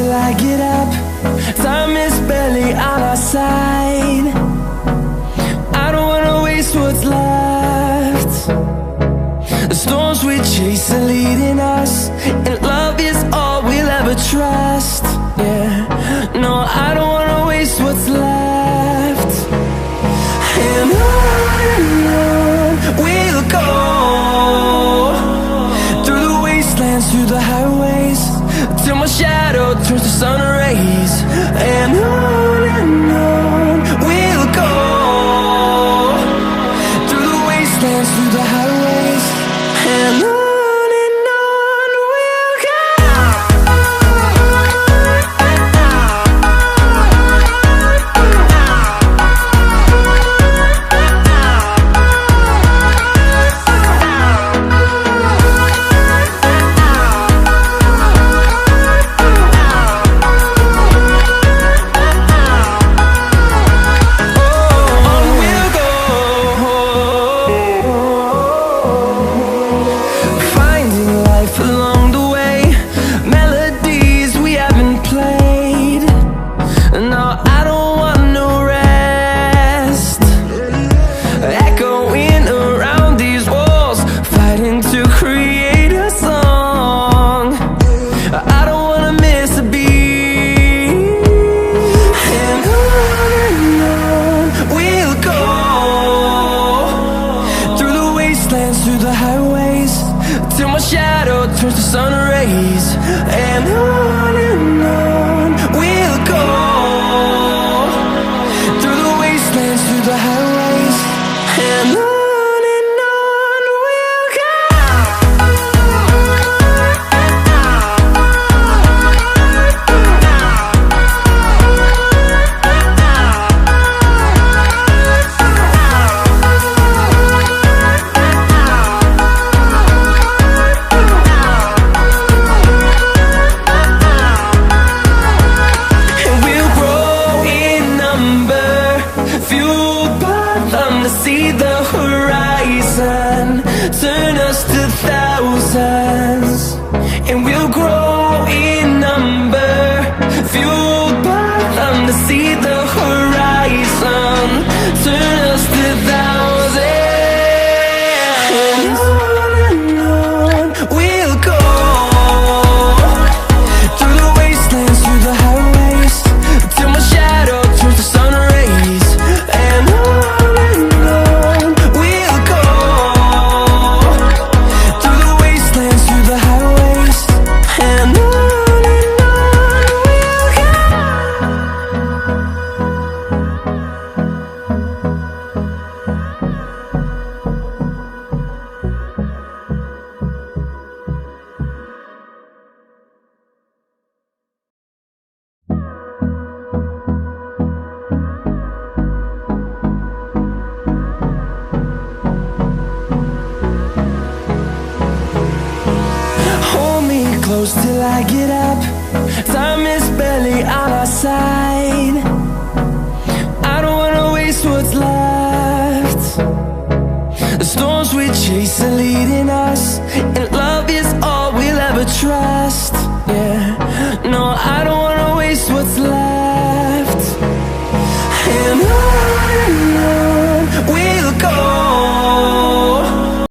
till I get up. Time is barely on our side. I don't wanna waste what's left. The storms we chase are leading us, and love is all we'll ever trust. Yeah, no, I don't wanna waste what's left. And on we'll go, through the wastelands, through the highways, till my shadow turns to sun rays. And on we'll go, through the wastelands, through the highways, and on we'll go. Through the highways, till my shadow turns to sun rays. And on we'll go, through the wastelands, through the highways, and on we'll go. See the horizon, turn us to thousands, and we'll grow in number, fueled by them. To see the horizon, turn us to thousands, and on we'll go, through the wastelands, through the highways, till my shadow turns to sun rays. And close till I get up. Time is barely on our side. I don't wanna waste what's left. The storms we chase are leading us, and love is all we'll ever trust. Yeah, no, I don't wanna waste what's left. And